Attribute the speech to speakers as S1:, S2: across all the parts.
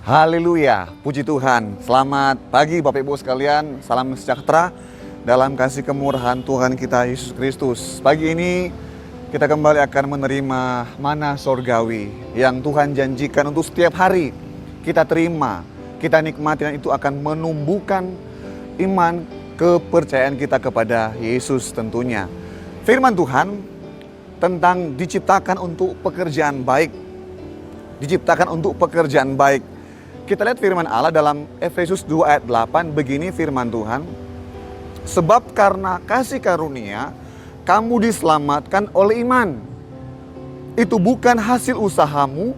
S1: Haleluya, puji Tuhan. Selamat pagi Bapak Ibu sekalian, salam sejahtera dalam kasih kemurahan Tuhan kita Yesus Kristus. Pagi ini kita kembali akan menerima mana sorgawi yang Tuhan janjikan untuk setiap hari kita terima, kita nikmati, dan itu akan menumbuhkan iman, kepercayaan kita kepada Yesus tentunya. Firman Tuhan tentang diciptakan untuk pekerjaan baik. Diciptakan untuk pekerjaan baik. Kita lihat firman Allah dalam Efesus 2 ayat 8, begini firman Tuhan. Sebab karena kasih karunia, kamu diselamatkan oleh iman. Itu bukan hasil usahamu,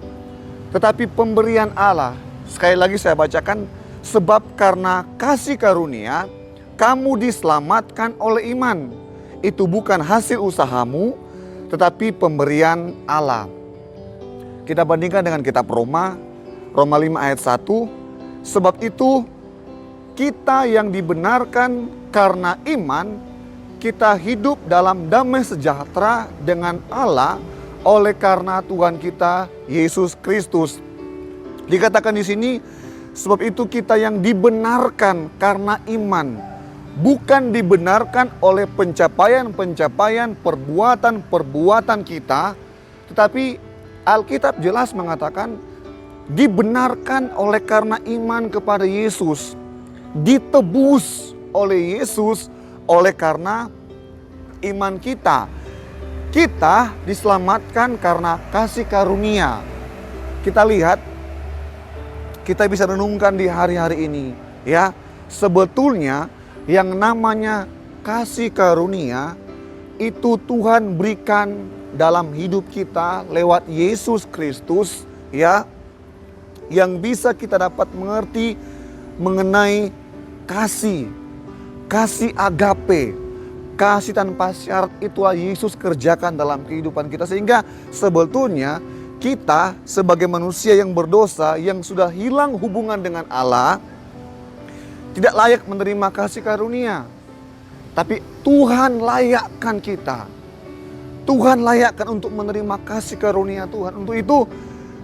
S1: tetapi pemberian Allah. Sekali lagi saya bacakan, sebab karena kasih karunia, kamu diselamatkan oleh iman. Itu bukan hasil usahamu, tetapi pemberian Allah. Kita bandingkan dengan kitab Roma 5 ayat 1, sebab itu kita yang dibenarkan karena iman, kita hidup dalam damai sejahtera dengan Allah oleh karena Tuhan kita Yesus Kristus. Dikatakan di sini, sebab itu kita yang dibenarkan karena iman, bukan dibenarkan oleh pencapaian-pencapaian, perbuatan-perbuatan kita, tetapi Alkitab jelas mengatakan dibenarkan oleh karena iman kepada Yesus, ditebus oleh Yesus oleh karena iman kita. Kita diselamatkan karena kasih karunia. Kita lihat, kita bisa renungkan di hari-hari ini, ya. Sebetulnya yang namanya kasih karunia itu Tuhan berikan dalam hidup kita lewat Yesus Kristus, ya. Yang bisa kita dapat mengerti mengenai kasih agape, kasih tanpa syarat, itulah Yesus kerjakan dalam kehidupan kita. Sehingga sebetulnya kita sebagai manusia yang berdosa, yang sudah hilang hubungan dengan Allah, tidak layak menerima kasih karunia. Tapi Tuhan layakkan kita. Tuhan layakkan untuk menerima kasih karunia Tuhan. Untuk itu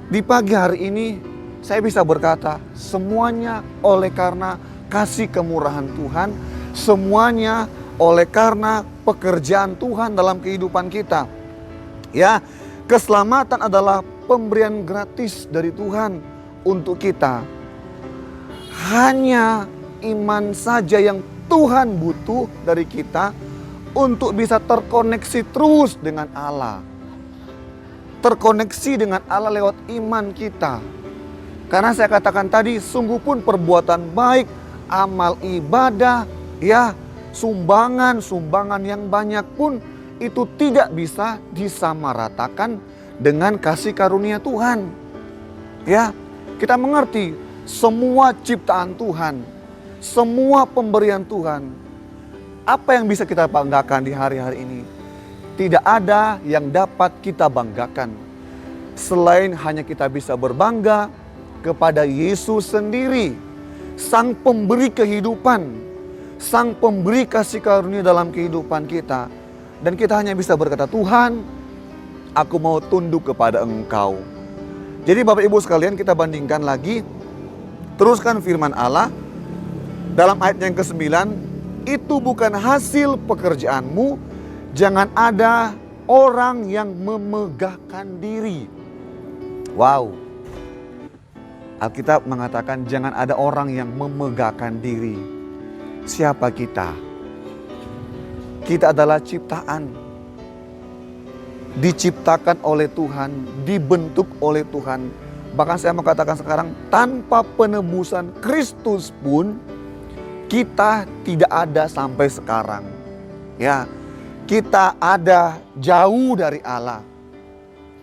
S1: di pagi hari ini saya bisa berkata, semuanya oleh karena kasih kemurahan Tuhan, semuanya oleh karena pekerjaan Tuhan dalam kehidupan kita. Ya, keselamatan adalah pemberian gratis dari Tuhan untuk kita. Hanya iman saja yang Tuhan butuh dari kita untuk bisa terkoneksi terus dengan Allah. Terkoneksi dengan Allah lewat iman kita. Karena saya katakan tadi, sungguh pun perbuatan baik, amal ibadah, ya, sumbangan yang banyak pun itu tidak bisa disamaratakan dengan kasih karunia Tuhan. Ya, kita mengerti semua ciptaan Tuhan, semua pemberian Tuhan. Apa yang bisa kita banggakan di hari-hari ini? Tidak ada yang dapat kita banggakan selain hanya kita bisa berbangga kepada Yesus sendiri, Sang Pemberi kehidupan, Sang Pemberi kasih karunia dalam kehidupan kita. Dan kita hanya bisa berkata, Tuhan, aku mau tunduk kepada Engkau. Jadi Bapak Ibu sekalian, kita bandingkan lagi, teruskan firman Allah dalam ayat yang ke-9, itu bukan hasil pekerjaanmu, jangan ada orang yang memegahkan diri. Wow. Alkitab mengatakan jangan ada orang yang memegahkan diri. Siapa kita? Kita adalah ciptaan. Diciptakan oleh Tuhan, dibentuk oleh Tuhan. Bahkan saya mau katakan sekarang, tanpa penebusan Kristus pun kita tidak ada sampai sekarang. Ya, kita ada jauh dari Allah.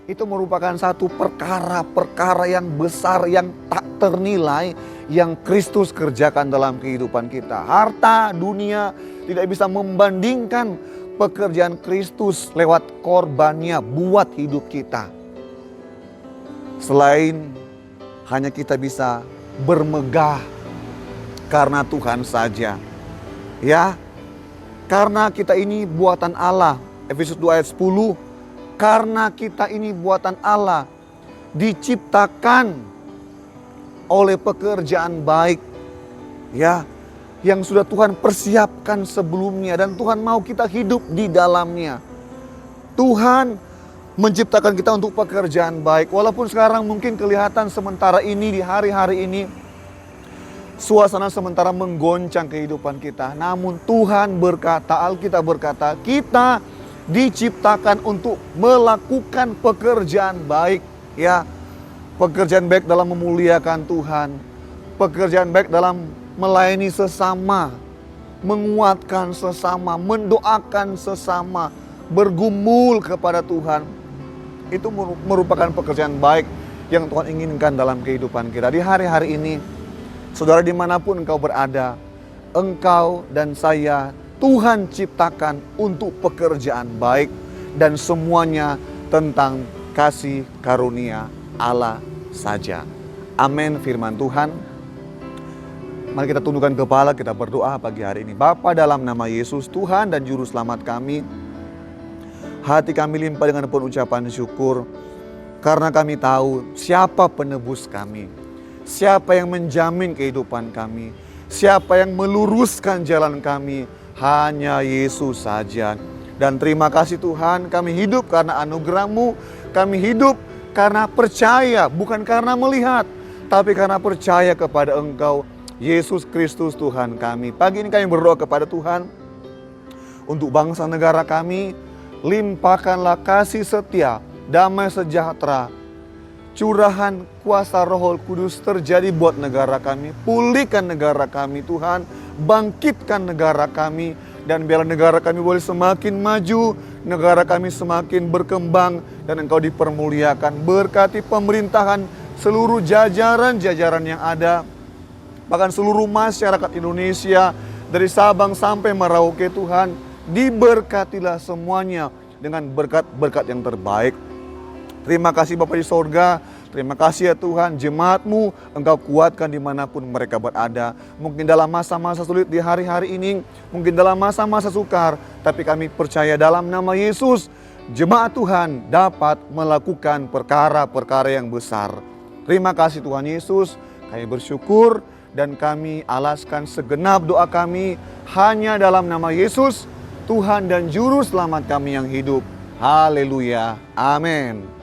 S1: Itu merupakan satu perkara yang besar, yang tak ternilai, yang Kristus kerjakan dalam kehidupan kita. Harta dunia tidak bisa membandingkan pekerjaan Kristus lewat korbannya buat hidup kita. Selain hanya kita bisa bermegah karena Tuhan saja. Ya, karena kita ini buatan Allah. Efesus 2 ayat 10. Karena kita ini buatan Allah, diciptakan oleh pekerjaan baik, ya, yang sudah Tuhan persiapkan sebelumnya dan Tuhan mau kita hidup di dalamnya. Tuhan menciptakan kita untuk pekerjaan baik. Walaupun sekarang mungkin kelihatan sementara ini, di hari-hari ini, suasana sementara menggoncang kehidupan kita. Namun Tuhan berkata, Alkitab berkata, kita diciptakan untuk melakukan pekerjaan baik. Ya, pekerjaan baik dalam memuliakan Tuhan. Pekerjaan baik dalam melayani sesama, menguatkan sesama, mendoakan sesama, bergumul kepada Tuhan. Itu merupakan pekerjaan baik yang Tuhan inginkan dalam kehidupan kita. Di hari-hari ini, saudara dimanapun engkau berada, engkau dan saya, Tuhan ciptakan untuk pekerjaan baik. Dan semuanya tentang kasih karunia Allah saja. Amin firman Tuhan. Mari kita tundukkan kepala, kita berdoa pagi hari ini. Bapa, dalam nama Yesus, Tuhan dan Juru Selamat kami, hati kami limpah dengan penuh ucapan syukur. Karena kami tahu siapa penebus kami, siapa yang menjamin kehidupan kami, siapa yang meluruskan jalan kami, hanya Yesus saja. Dan terima kasih Tuhan, kami hidup karena anugerah-Mu, kami hidup karena percaya, bukan karena melihat, tapi karena percaya kepada Engkau, Yesus Kristus Tuhan kami. Pagi ini kami berdoa kepada Tuhan untuk bangsa negara kami. Limpahkanlah kasih setia, damai sejahtera, curahan kuasa Roh Kudus terjadi buat negara kami. Pulihkan negara kami Tuhan, bangkitkan negara kami, dan biarlah negara kami boleh semakin maju, negara kami semakin berkembang, dan Engkau dipermuliakan. Berkati pemerintahan, seluruh jajaran-jajaran yang ada, bahkan seluruh masyarakat Indonesia dari Sabang sampai Merauke Tuhan, diberkatilah semuanya dengan berkat-berkat yang terbaik. Terima kasih Bapa di sorga, terima kasih ya Tuhan, jemaat-Mu Engkau kuatkan dimanapun mereka berada. Mungkin dalam masa-masa sulit di hari-hari ini, mungkin dalam masa-masa sukar, tapi kami percaya dalam nama Yesus, jemaat Tuhan dapat melakukan perkara-perkara yang besar. Terima kasih Tuhan Yesus, kami bersyukur. Dan kami alaskan segenap doa kami hanya dalam nama Yesus, Tuhan dan Juru Selamat kami yang hidup. Haleluya. Amin.